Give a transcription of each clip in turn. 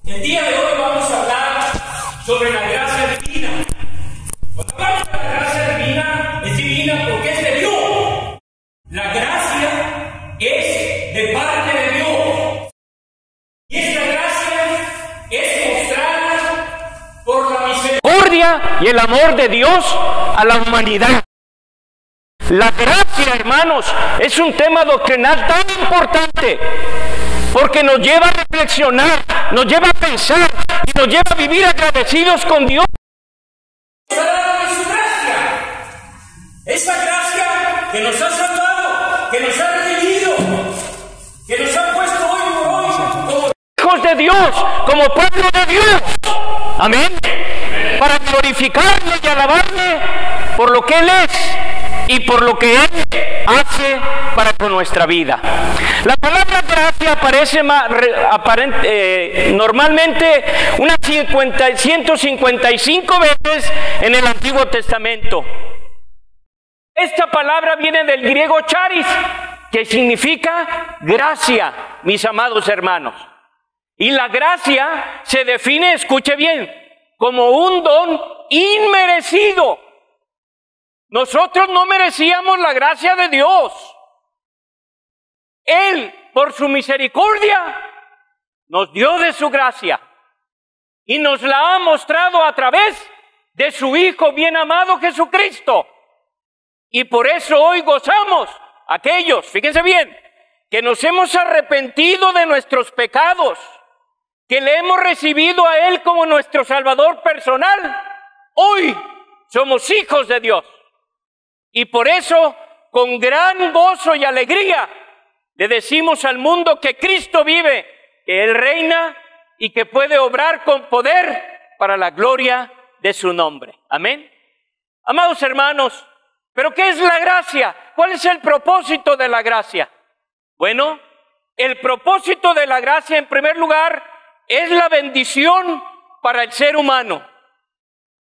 El día de hoy vamos a hablar sobre la gracia divina. Cuando hablamos de la gracia divina, es divina porque es de Dios. La gracia es de parte de Dios. Y esta gracia es mostrada por la misericordia y el amor de Dios a la humanidad. La gracia, hermanos, es un tema doctrinal tan importante porque nos lleva a reflexionar, nos lleva a pensar y nos lleva a vivir agradecidos con Dios. Esa gracia que nos ha salvado, que nos ha redimido, que nos ha puesto hoy por hoy como hijos de Dios, como pueblo de Dios. Amén. Para glorificarle y alabarle por lo que Él es y por lo que Él hace para con nuestra vida. La palabra gracia aparece normalmente unas 155 veces en el Antiguo Testamento. Esta palabra viene del griego charis, que significa gracia, mis amados hermanos. Y la gracia se define, escuche bien, como un don inmerecido. Nosotros no merecíamos la gracia de Dios. Él, por su misericordia, nos dio de su gracia y nos la ha mostrado a través de su Hijo bien amado Jesucristo. Y por eso hoy gozamos, aquellos, fíjense bien, que nos hemos arrepentido de nuestros pecados, que le hemos recibido a Él como nuestro Salvador personal. Hoy somos hijos de Dios. Y por eso, con gran gozo y alegría, le decimos al mundo que Cristo vive, que Él reina y que puede obrar con poder para la gloria de su nombre. Amén. Amados hermanos, ¿pero qué es la gracia? ¿Cuál es el propósito de la gracia? Bueno, el propósito de la gracia, en primer lugar, es la bendición para el ser humano.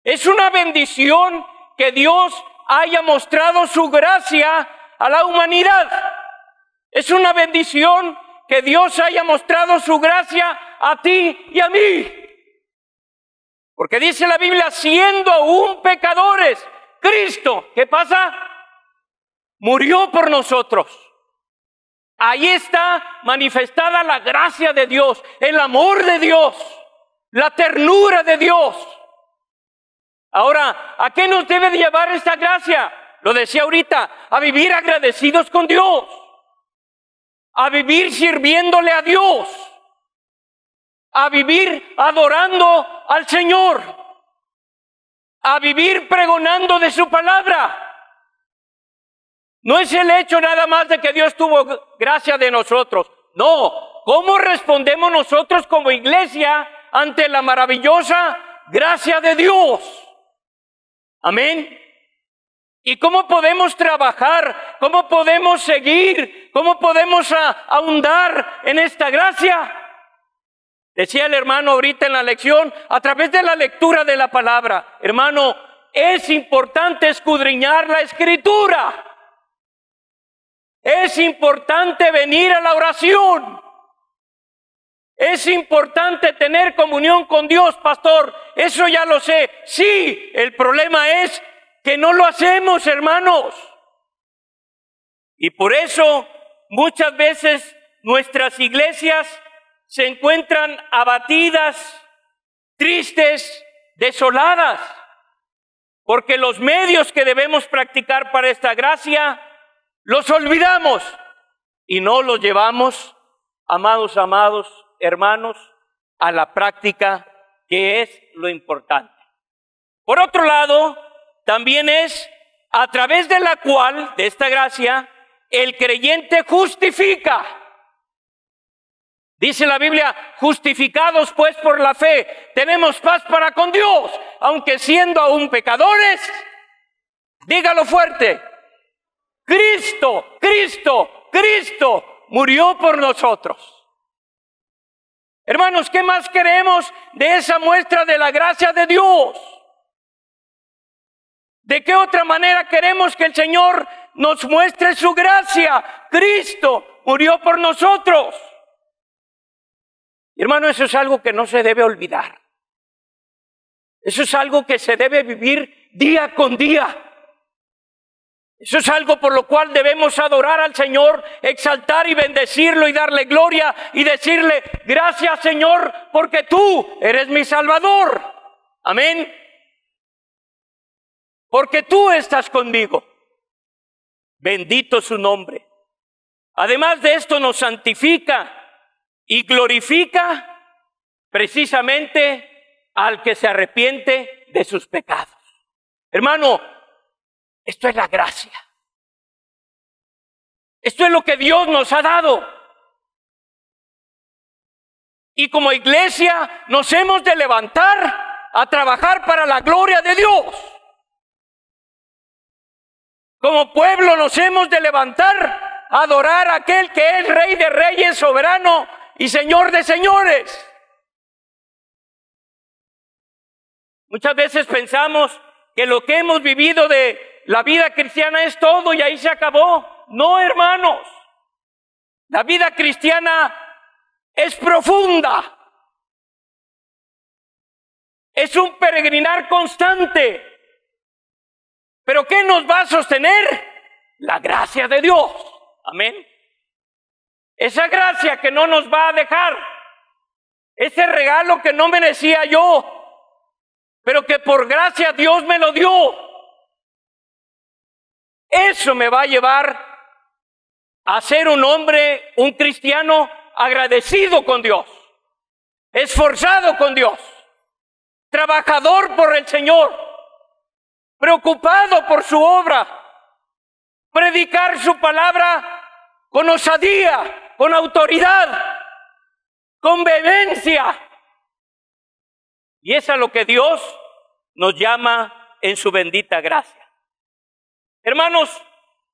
Es una bendición que Dios haya mostrado su gracia a la humanidad. Es una bendición que Dios haya mostrado su gracia a ti y a mí. Porque dice la Biblia, siendo aún pecadores, Cristo, ¿qué pasa? Murió por nosotros. Ahí está manifestada la gracia de Dios, el amor de Dios, la ternura de Dios. Ahora, ¿a qué nos debe de llevar esta gracia? Lo decía ahorita, a vivir agradecidos con Dios, a vivir sirviéndole a Dios, a vivir adorando al Señor, a vivir pregonando de su palabra. No es el hecho nada más de que Dios tuvo gracia de nosotros. No, ¿cómo respondemos nosotros como iglesia ante la maravillosa gracia de Dios? Amén. ¿Y cómo podemos trabajar? ¿Cómo podemos seguir? ¿Cómo podemos ahondar en esta gracia? Decía el hermano ahorita en la lección, a través de la lectura de la palabra. Hermano, es importante escudriñar la Escritura. Es importante venir a la oración. Es importante tener comunión con Dios, pastor. Eso ya lo sé. Sí, el problema es que no lo hacemos, hermanos. Y por eso muchas veces nuestras iglesias se encuentran abatidas, tristes, desoladas, porque los medios que debemos practicar para esta gracia los olvidamos y no los llevamos, amados hermanos, a la práctica, que es lo importante. Por otro lado, también es a través de la cual, de esta gracia, el creyente justifica. Dice la Biblia, justificados pues por la fe, tenemos paz para con Dios, aunque siendo aún pecadores. Dígalo fuerte. Cristo murió por nosotros. Hermanos, ¿qué más queremos de esa muestra de la gracia de Dios? ¿De qué otra manera queremos que el Señor nos muestre su gracia? Cristo murió por nosotros. Hermano, eso es algo que no se debe olvidar. Eso es algo que se debe vivir día con día. Eso es algo por lo cual debemos adorar al Señor, exaltar y bendecirlo y darle gloria y decirle: gracias, Señor, porque tú eres mi Salvador. Amén. Porque tú estás conmigo. Bendito su nombre. Además de esto, nos santifica y glorifica precisamente al que se arrepiente de sus pecados. Hermano, esto es la gracia. Esto es lo que Dios nos ha dado. Y como iglesia nos hemos de levantar a trabajar para la gloria de Dios. Como pueblo nos hemos de levantar a adorar a aquel que es Rey de Reyes, soberano y Señor de señores. Muchas veces pensamos que lo que hemos vivido de la vida cristiana es todo y ahí se acabó. No, hermanos. La vida cristiana es profunda. Es un peregrinar constante. ¿Pero qué nos va a sostener? La gracia de Dios. Amén. Esa gracia que no nos va a dejar. Ese regalo que no merecía yo, pero que por gracia Dios me lo dio. Eso me va a llevar a ser un hombre, un cristiano agradecido con Dios, esforzado con Dios, trabajador por el Señor, preocupado por su obra, predicar su palabra con osadía, con autoridad, con vehemencia. Y es a lo que Dios nos llama en su bendita gracia. Hermanos,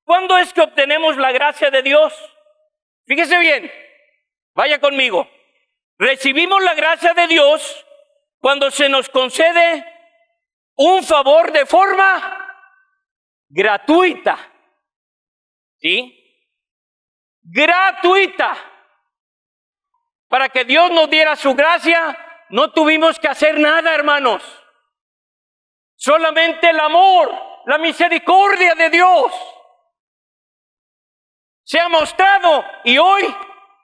¿cuándo es que obtenemos la gracia de Dios? Fíjese bien, vaya conmigo. Recibimos la gracia de Dios cuando se nos concede un favor de forma gratuita. ¿Sí? Gratuita. Para que Dios nos diera su gracia, no tuvimos que hacer nada, hermanos. Solamente el amor, la misericordia de Dios se ha mostrado y hoy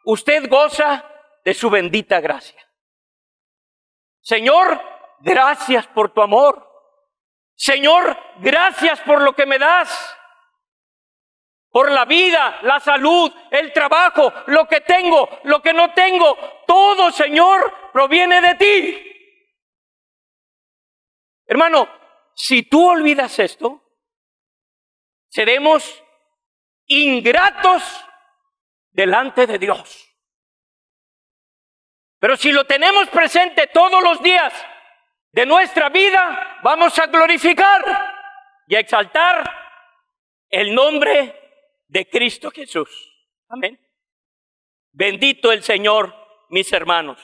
usted goza de su bendita gracia. Señor, gracias por tu amor. Señor, gracias por lo que me das. Por la vida, la salud, el trabajo, lo que tengo, lo que no tengo. Todo, Señor, proviene de ti. Hermano, si tú olvidas esto, seremos ingratos delante de Dios. Pero si lo tenemos presente todos los días de nuestra vida, vamos a glorificar y a exaltar el nombre de Cristo Jesús. Amén. Bendito el Señor, mis hermanos.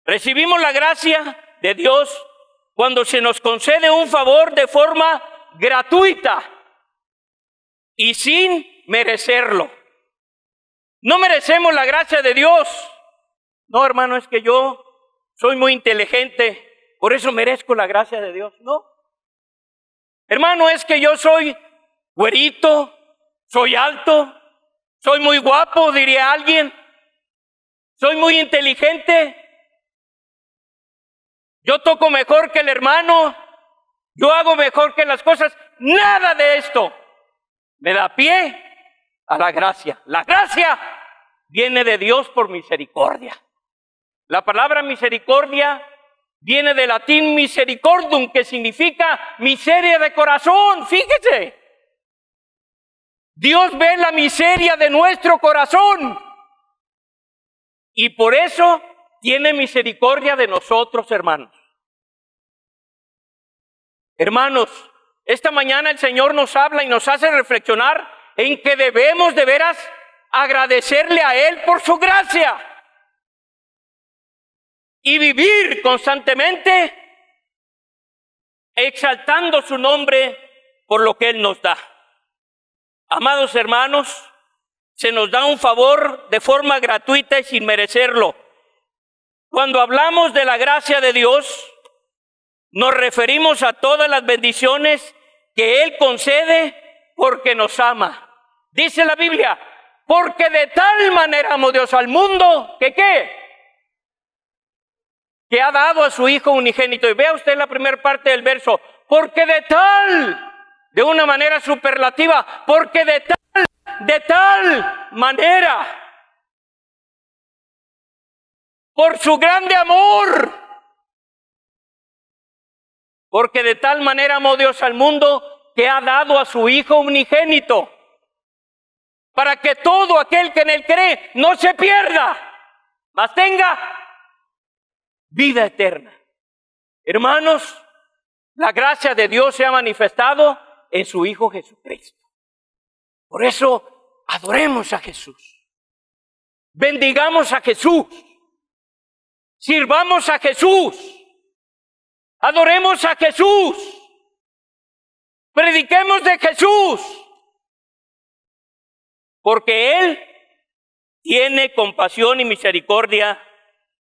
Recibimos la gracia de Dios cuando se nos concede un favor de forma gratuita y sin merecerlo. No merecemos la gracia de Dios. No, hermano, es que yo soy muy inteligente, por eso merezco la gracia de Dios. No. Hermano, es que yo soy güerito, soy alto, soy muy guapo, diría alguien. Soy muy inteligente. Yo toco mejor que el hermano. Yo hago mejor que las cosas. Nada de esto me da pie a la gracia. La gracia viene de Dios por misericordia. La palabra misericordia viene del latín misericordum, que significa miseria de corazón. Fíjese. Dios ve la miseria de nuestro corazón. Y por eso tiene misericordia de nosotros, hermanos. Hermanos, esta mañana el Señor nos habla y nos hace reflexionar en que debemos de veras agradecerle a Él por su gracia y vivir constantemente exaltando su nombre por lo que Él nos da. Amados hermanos, se nos da un favor de forma gratuita y sin merecerlo. Cuando hablamos de la gracia de Dios, nos referimos a todas las bendiciones que Él concede porque nos ama. Dice la Biblia, porque de tal manera amó Dios al mundo, que ¿qué? Que ha dado a su Hijo unigénito. Y vea usted la primera parte del verso, porque de una manera superlativa, porque de tal manera, por su grande amor, porque de tal manera amó Dios al mundo que ha dado a su Hijo unigénito, para que todo aquel que en Él cree no se pierda, mas tenga vida eterna. Hermanos, la gracia de Dios se ha manifestado en su Hijo Jesucristo. Por eso, adoremos a Jesús, bendigamos a Jesús, sirvamos a Jesús, adoremos a Jesús, prediquemos de Jesús, porque Él tiene compasión y misericordia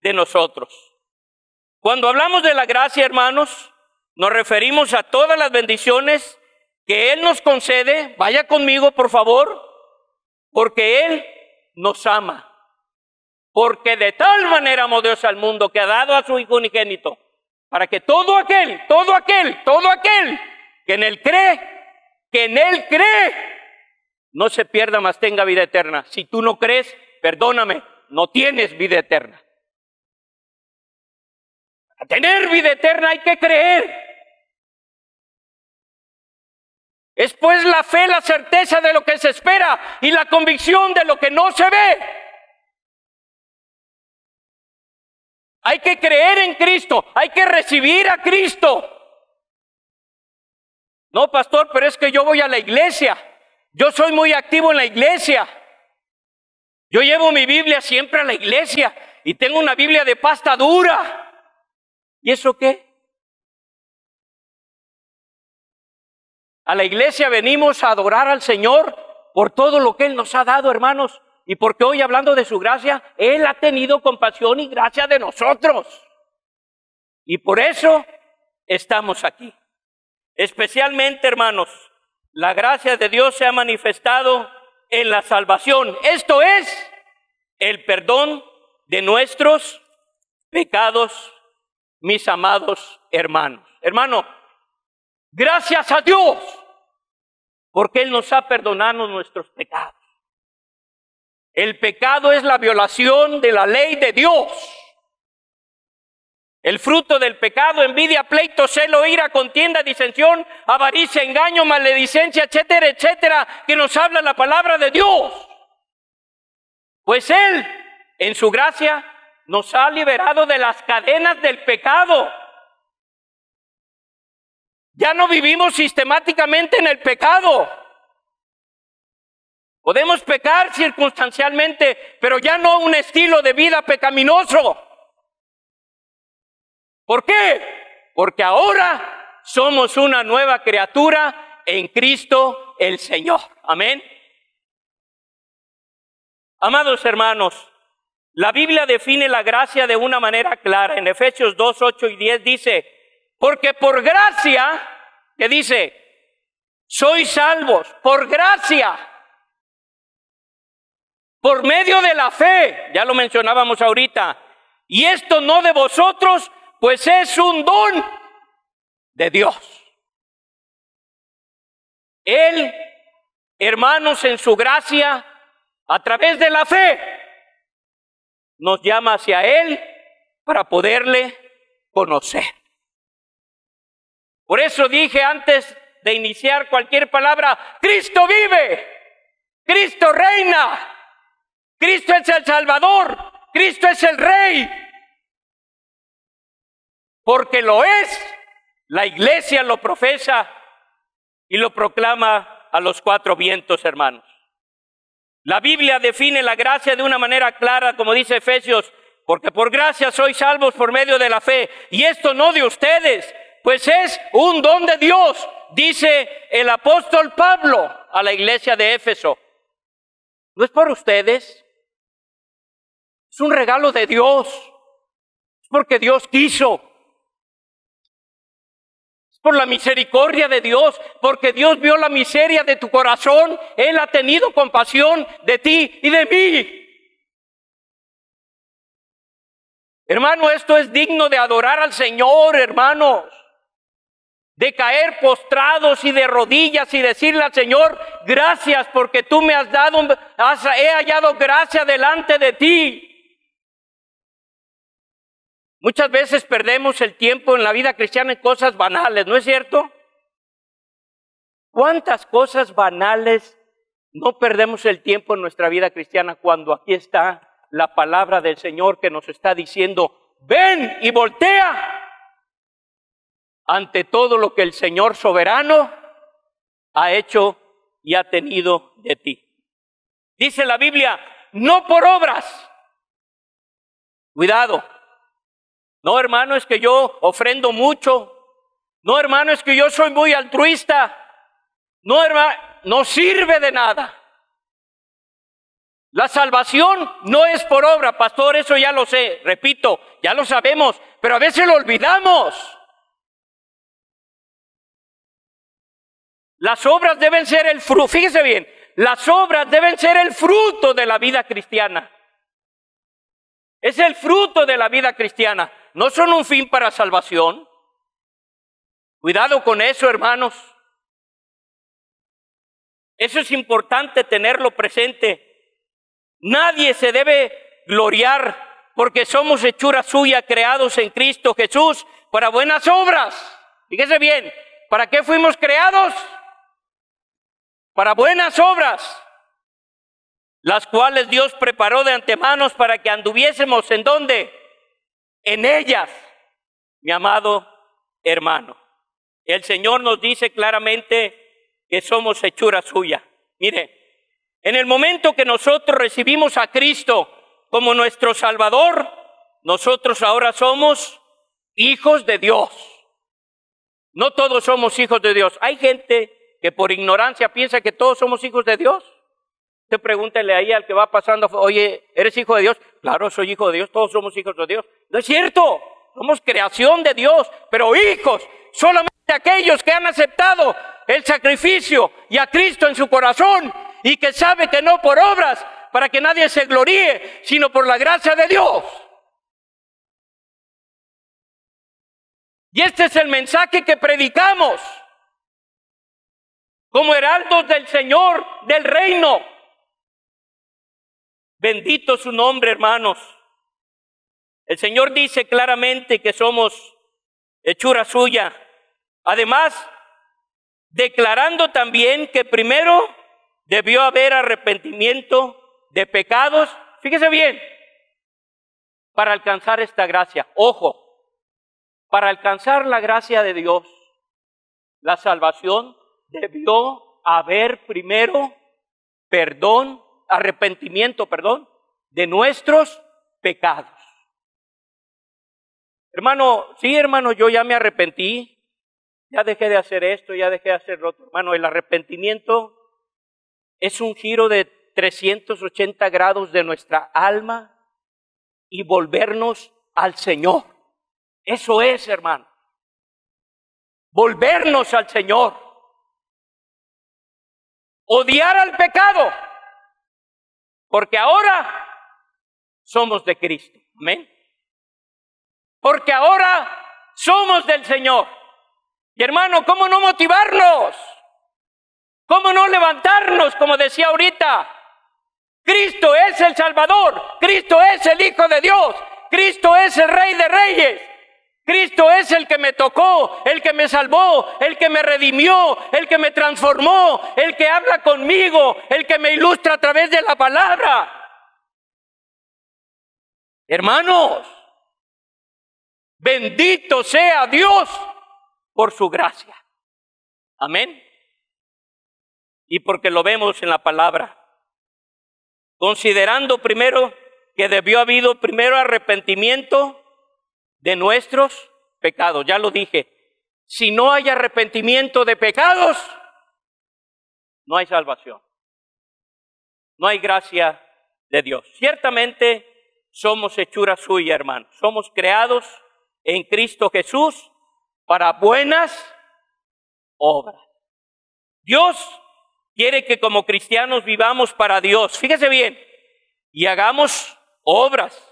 de nosotros. Cuando hablamos de la gracia, hermanos, nos referimos a todas las bendiciones que Él nos concede. Vaya conmigo, por favor, porque Él nos ama. Porque de tal manera amó Dios al mundo que ha dado a su Hijo unigénito, para que todo aquel que en Él cree, no se pierda, mas tenga vida eterna. Si tú no crees, perdóname, no tienes vida eterna. Para tener vida eterna hay que creer. Es pues la fe, la certeza de lo que se espera y la convicción de lo que no se ve. Hay que creer en Cristo, hay que recibir a Cristo. No, pastor, pero es que yo voy a la iglesia. Yo soy muy activo en la iglesia. Yo llevo mi Biblia siempre a la iglesia y tengo una Biblia de pasta dura. ¿Y eso qué? A la iglesia venimos a adorar al Señor por todo lo que Él nos ha dado, hermanos. Y porque hoy, hablando de su gracia, Él ha tenido compasión y gracia de nosotros. Y por eso estamos aquí. Especialmente, hermanos, la gracia de Dios se ha manifestado en la salvación. Esto es el perdón de nuestros pecados, mis amados hermanos. Hermano, gracias a Dios, porque Él nos ha perdonado nuestros pecados. El pecado es la violación de la ley de Dios. El fruto del pecado: envidia, pleito, celo, ira, contienda, disensión, avaricia, engaño, maledicencia, etcétera, etcétera, que nos habla la palabra de Dios. Pues Él, en su gracia, nos ha liberado de las cadenas del pecado. Ya no vivimos sistemáticamente en el pecado. Podemos pecar circunstancialmente, pero ya no un estilo de vida pecaminoso. ¿Por qué? Porque ahora somos una nueva criatura en Cristo el Señor. Amén. Amados hermanos, la Biblia define la gracia de una manera clara. En Efesios 2, 8 y 10 dice: porque por gracia, que dice, sois salvos, por gracia, por medio de la fe, ya lo mencionábamos ahorita, y esto no de vosotros, pues es un don de Dios. Él, hermanos, en su gracia, a través de la fe, nos llama hacia Él para poderle conocer. Por eso dije antes de iniciar cualquier palabra: Cristo vive, Cristo reina, Cristo es el Salvador, Cristo es el Rey. Porque lo es, la iglesia lo profesa y lo proclama a los cuatro vientos, hermanos. La Biblia define la gracia de una manera clara, como dice Efesios: porque por gracia sois salvos por medio de la fe, y esto no de ustedes, pues es un don de Dios, dice el apóstol Pablo a la iglesia de Éfeso. No es por ustedes, es un regalo de Dios. Es porque Dios quiso. Es por la misericordia de Dios, porque Dios vio la miseria de tu corazón. Él ha tenido compasión de ti y de mí. Hermano, esto es digno de adorar al Señor, hermanos. De caer postrados y de rodillas y decirle al Señor, gracias porque tú me has dado, he hallado gracia delante de ti. Muchas veces perdemos el tiempo en la vida cristiana en cosas banales, ¿no es cierto? ¿Cuántas cosas banales no perdemos el tiempo en nuestra vida cristiana cuando aquí está la palabra del Señor que nos está diciendo, ven y voltea ante todo lo que el Señor soberano ha hecho y ha tenido de ti? Dice la Biblia, no por obras. Cuidado. No, hermano, es que yo ofrendo mucho. No, hermano, es que yo soy muy altruista. No, hermano, no sirve de nada. La salvación no es por obra, pastor, eso ya lo sé, repito, ya lo sabemos, pero a veces lo olvidamos. Las obras deben ser el fruto, fíjese bien, las obras deben ser el fruto de la vida cristiana. Es el fruto de la vida cristiana, no son un fin para salvación. Cuidado con eso, hermanos. Eso es importante tenerlo presente. Nadie se debe gloriar porque somos hechura suya, creados en Cristo Jesús para buenas obras. Fíjese bien, ¿para qué fuimos creados? Para buenas obras, las cuales Dios preparó de antemano para que anduviésemos ¿en dónde? En ellas, mi amado hermano. El Señor nos dice claramente que somos hechura suya. Mire, en el momento que nosotros recibimos a Cristo como nuestro Salvador, nosotros ahora somos hijos de Dios. No todos somos hijos de Dios. Hay gente que por ignorancia piensa que todos somos hijos de Dios. Usted pregúntele ahí al que va pasando, oye, ¿eres hijo de Dios? Claro, soy hijo de Dios, todos somos hijos de Dios. No es cierto, somos creación de Dios, pero hijos, solamente aquellos que han aceptado el sacrificio y a Cristo en su corazón y que sabe que no por obras, para que nadie se gloríe, sino por la gracia de Dios. Y este es el mensaje que predicamos como heraldos del Señor, del reino. Bendito su nombre, hermanos. El Señor dice claramente que somos hechura suya. Además, declarando también que primero debió haber arrepentimiento de pecados. Fíjese bien, para alcanzar esta gracia. Ojo, para alcanzar la gracia de Dios, la salvación, debió haber primero arrepentimiento de nuestros pecados. Hermano, sí, hermano, yo ya me arrepentí, ya dejé de hacer esto, ya dejé de hacer lo otro. Hermano, el arrepentimiento es un giro de 380 grados de nuestra alma y volvernos al Señor. Eso es, hermano. Volvernos al Señor. Odiar al pecado, porque ahora somos de Cristo. Amén. Porque ahora somos del Señor. Y hermano, ¿cómo no motivarnos? ¿Cómo no levantarnos? Como decía ahorita, Cristo es el Salvador, Cristo es el Hijo de Dios, Cristo es el Rey de Reyes. Cristo es el que me tocó, el que me salvó, el que me redimió, el que me transformó, el que habla conmigo, el que me ilustra a través de la palabra. Hermanos, bendito sea Dios por su gracia. Amén. Y porque lo vemos en la palabra. Considerando primero que debió haber primero arrepentimiento de nuestros pecados. Ya lo dije, si no hay arrepentimiento de pecados, no hay salvación. No hay gracia de Dios. Ciertamente somos hechura suya, hermanos. Somos creados en Cristo Jesús para buenas obras. Dios quiere que como cristianos vivamos para Dios. Fíjese bien, y hagamos obras.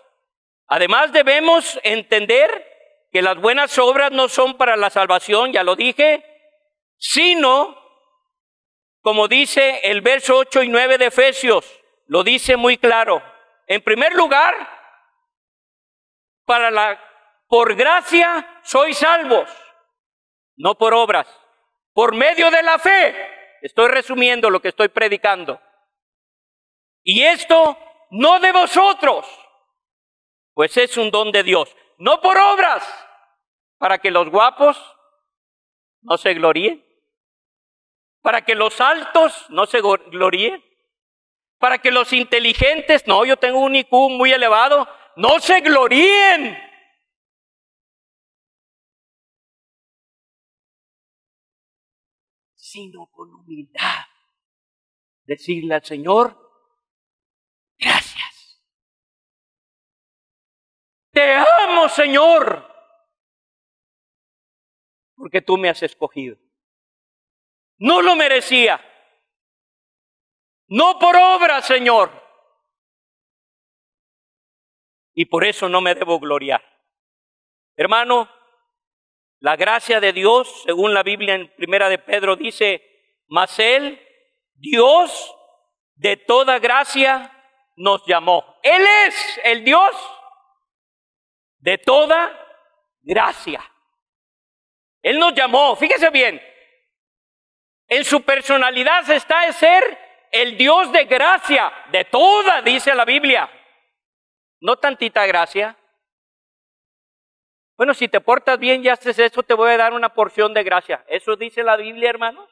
Además debemos entender que las buenas obras no son para la salvación, ya lo dije, sino, como dice el verso 8 y 9 de Efesios, lo dice muy claro. En primer lugar, por gracia sois salvos, no por obras, por medio de la fe. Estoy resumiendo lo que estoy predicando. Y esto no de vosotros, pues es un don de Dios, no por obras, para que los guapos no se gloríen, para que los altos no se gloríen, para que los inteligentes, no, yo tengo un IQ muy elevado, no se gloríen. Sino con humildad, decirle al Señor, gracias. Te amo, Señor, porque tú me has escogido. No lo merecía. No por obra, Señor. Y por eso no me debo gloriar. Hermano, la gracia de Dios, según la Biblia en Primera de Pedro dice, mas Él, Dios de toda gracia, nos llamó. Él es el Dios de toda gracia. Él nos llamó, fíjese bien, en su personalidad está de ser el Dios de gracia, de toda, dice la Biblia. No tantita gracia. Bueno, si te portas bien y haces eso, te voy a dar una porción de gracia. ¿Eso dice la Biblia, hermanos?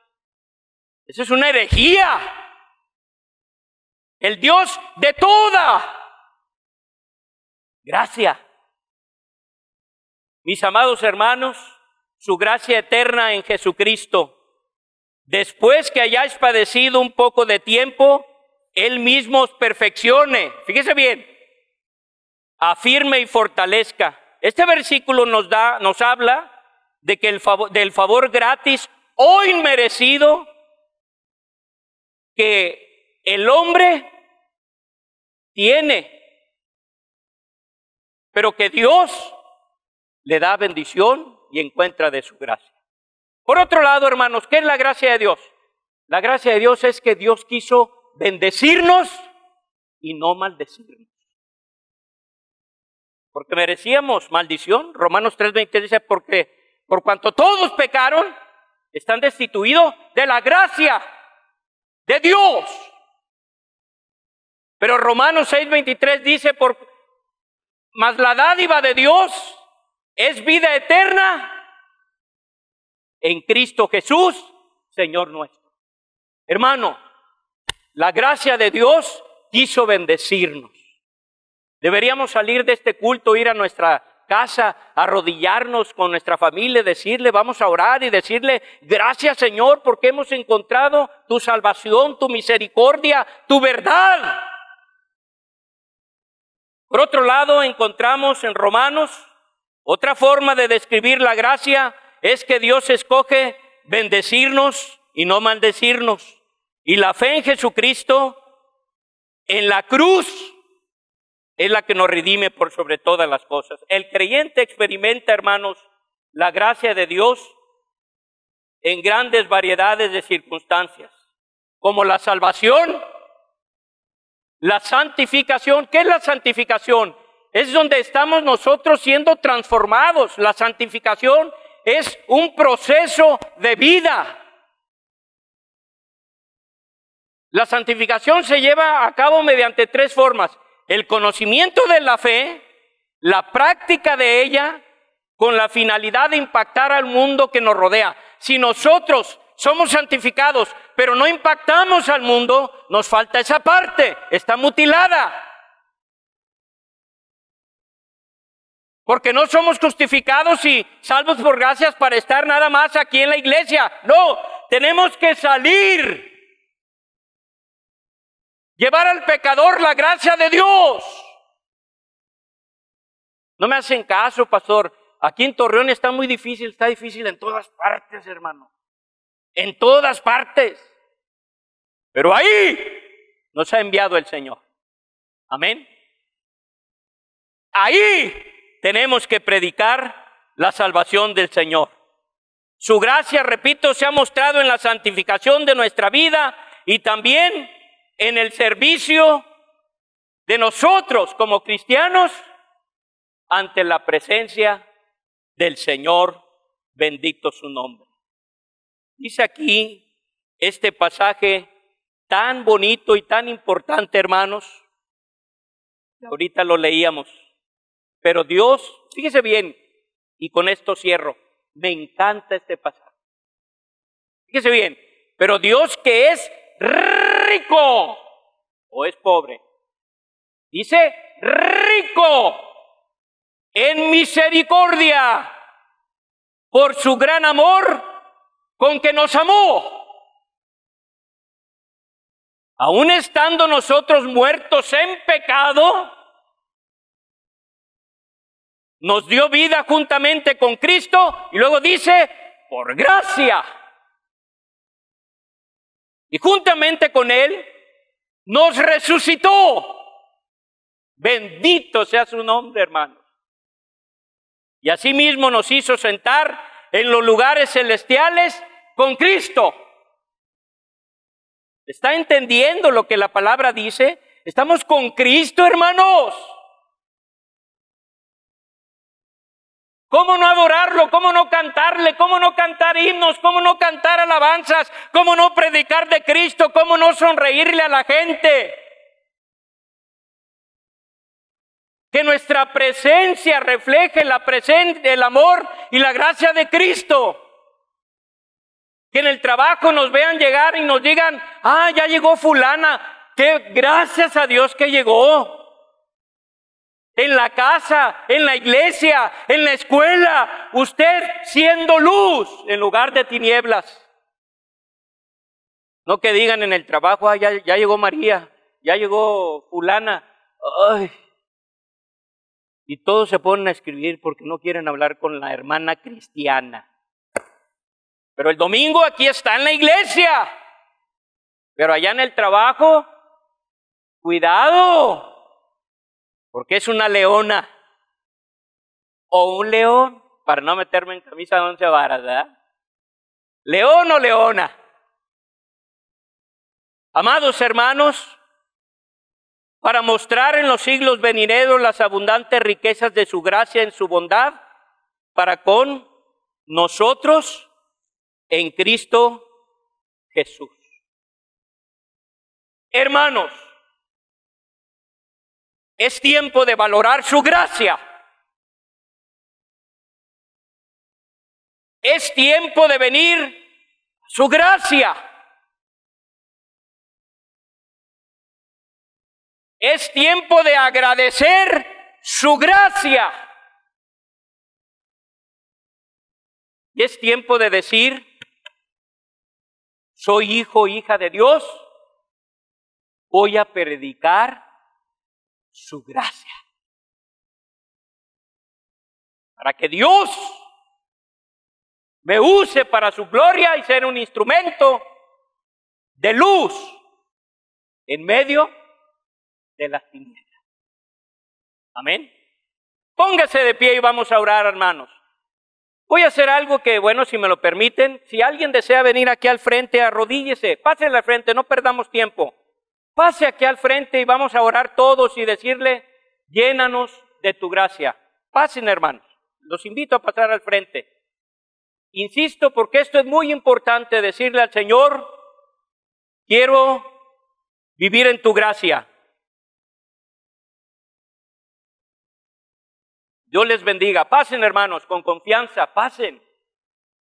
Eso es una herejía. El Dios de toda gracia. Mis amados hermanos, su gracia eterna en Jesucristo, después que hayáis padecido un poco de tiempo, Él mismo os perfeccione. Fíjese bien, afirme y fortalezca. Este versículo nos habla de que del favor gratis o inmerecido que el hombre tiene, pero que Dios le da bendición y encuentra de su gracia. Por otro lado, hermanos, ¿qué es la gracia de Dios? La gracia de Dios es que Dios quiso bendecirnos y no maldecirnos. Porque merecíamos maldición. Romanos 3:20 dice, porque por cuanto todos pecaron, están destituidos de la gracia de Dios. Pero Romanos 6:23 dice, mas la dádiva de Dios es vida eterna en Cristo Jesús, Señor nuestro. Hermano, la gracia de Dios quiso bendecirnos. Deberíamos salir de este culto, ir a nuestra casa, arrodillarnos con nuestra familia, decirle, vamos a orar y decirle, gracias Señor, porque hemos encontrado tu salvación, tu misericordia, tu verdad. Por otro lado, encontramos en Romanos, otra forma de describir la gracia es que Dios escoge bendecirnos y no maldecirnos. Y la fe en Jesucristo, en la cruz, es la que nos redime por sobre todas las cosas. El creyente experimenta, hermanos, la gracia de Dios en grandes variedades de circunstancias, como la salvación, la santificación. ¿Qué es la santificación? Es donde estamos nosotros siendo transformados. La santificación es un proceso de vida. La santificación se lleva a cabo mediante tres formas: el conocimiento de la fe, la práctica de ella, con la finalidad de impactar al mundo que nos rodea. Si nosotros somos santificados, pero no impactamos al mundo, nos falta esa parte, está mutilada. Porque no somos justificados y salvos por gracias para estar nada más aquí en la iglesia. No, tenemos que salir. Llevar al pecador la gracia de Dios. No me hacen caso, pastor. Aquí en Torreón está muy difícil, está difícil en todas partes, hermano. En todas partes. Pero ahí nos ha enviado el Señor. Amén. Ahí tenemos que predicar la salvación del Señor. Su gracia, repito, se ha mostrado en la santificación de nuestra vida y también en el servicio de nosotros como cristianos ante la presencia del Señor, bendito su nombre. Dice aquí este pasaje tan bonito y tan importante, hermanos, ahorita lo leíamos, pero Dios, fíjese bien, y con esto cierro, me encanta este pasaje. Fíjese bien, pero Dios que es rico o es pobre, dice rico en misericordia por su gran amor con que nos amó. Aún estando nosotros muertos en pecado, nos dio vida juntamente con Cristo y luego dice, por gracia. Y juntamente con Él nos resucitó. Bendito sea su nombre, hermanos. Y asimismo nos hizo sentar en los lugares celestiales con Cristo. ¿Está entendiendo lo que la palabra dice? Estamos con Cristo, hermanos. ¿Cómo no adorarlo? ¿Cómo no cantarle? ¿Cómo no cantar himnos? ¿Cómo no cantar alabanzas? ¿Cómo no predicar de Cristo? ¿Cómo no sonreírle a la gente? Que nuestra presencia refleje el amor y la gracia de Cristo. Que en el trabajo nos vean llegar y nos digan, ya llegó fulana. Que gracias a Dios que llegó. En la casa, en la iglesia, en la escuela, usted siendo luz en lugar de tinieblas. No que digan en el trabajo, ya llegó María, ya llegó fulana. Ay. Y todos se ponen a escribir porque no quieren hablar con la hermana cristiana. Pero el domingo aquí está en la iglesia. Pero allá en el trabajo, cuidado. Porque es una leona o un león, para no meterme en camisa de 11 varas, ¿verdad? León o leona. Amados hermanos, para mostrar en los siglos venideros las abundantes riquezas de su gracia en su bondad, para con nosotros en Cristo Jesús. Hermanos, es tiempo de valorar su gracia. Es tiempo de venir a su gracia. Es tiempo de agradecer su gracia. Y es tiempo de decir, soy hijo, hija de Dios, voy a predicar su gracia. Para que Dios me use para su gloria y ser un instrumento de luz en medio de las tinieblas. Amén. Póngase de pie y vamos a orar, hermanos. Voy a hacer algo que, bueno, si me lo permiten, si alguien desea venir aquí al frente, arrodíllese, pásele al frente, no perdamos tiempo. Pase aquí al frente y vamos a orar todos y decirle, llénanos de tu gracia. Pasen, hermanos, los invito a pasar al frente. Insisto, porque esto es muy importante, decirle al Señor, quiero vivir en tu gracia. Dios les bendiga. Pasen, hermanos, con confianza, pasen.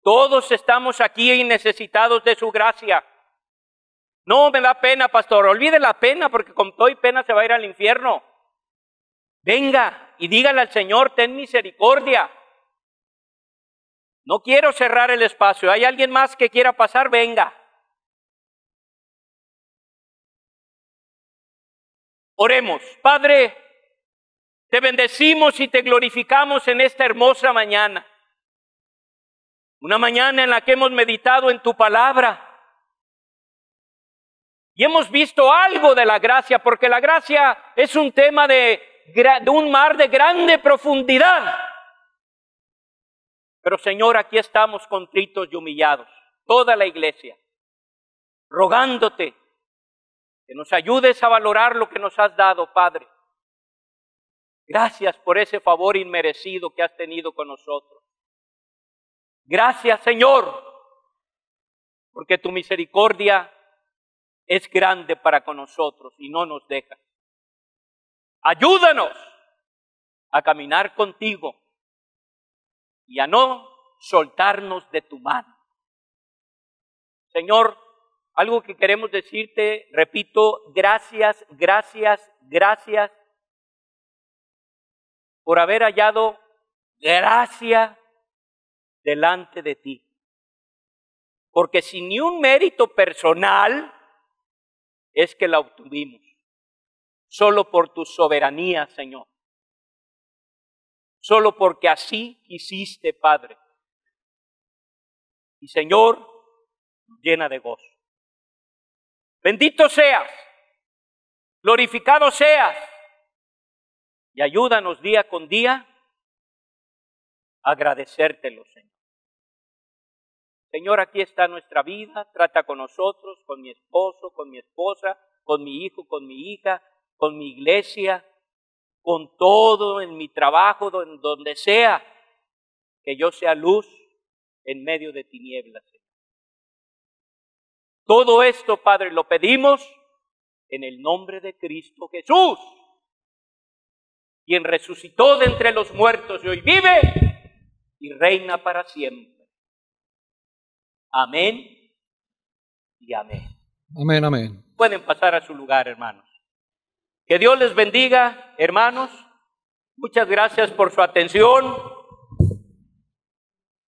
Todos estamos aquí necesitados de su gracia. No me da pena, pastor, olvide la pena, porque con todo y pena se va a ir al infierno. Venga y dígale al Señor, ten misericordia. No quiero cerrar el espacio. ¿Hay alguien más que quiera pasar? Venga. Oremos. Padre, Te bendecimos y te glorificamos en esta hermosa mañana. Una mañana en la que hemos meditado en tu palabra. Y hemos visto algo de la gracia, porque la gracia es un tema de un mar de grande profundidad. Pero Señor, aquí estamos contritos y humillados, toda la iglesia, rogándote que nos ayudes a valorar lo que nos has dado, Padre. Gracias por ese favor inmerecido que has tenido con nosotros. Gracias, Señor, porque tu misericordia es grande para con nosotros y no nos deja. Ayúdanos a caminar contigo y a no soltarnos de tu mano. Señor, algo que queremos decirte, repito, gracias, gracias, gracias por haber hallado gracia delante de ti. Porque sin ni un mérito personal es que la obtuvimos. Solo por tu soberanía, Señor. Solo porque así quisiste, Padre. Y Señor, llena de gozo. Bendito seas, glorificado seas, y ayúdanos día con día a agradecértelo, Señor. Señor, aquí está nuestra vida, trata con nosotros, con mi esposo, con mi esposa, con mi hijo, con mi hija, con mi iglesia, con todo en mi trabajo, en donde sea, que yo sea luz en medio de tinieblas. Todo esto, Padre, lo pedimos en el nombre de Cristo Jesús, quien resucitó de entre los muertos y hoy vive y reina para siempre. Amén y amén. Amén, amén. Pueden pasar a su lugar, hermanos. Que Dios les bendiga, hermanos. Muchas gracias por su atención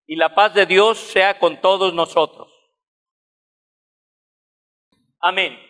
y la paz de Dios sea con todos nosotros. Amén.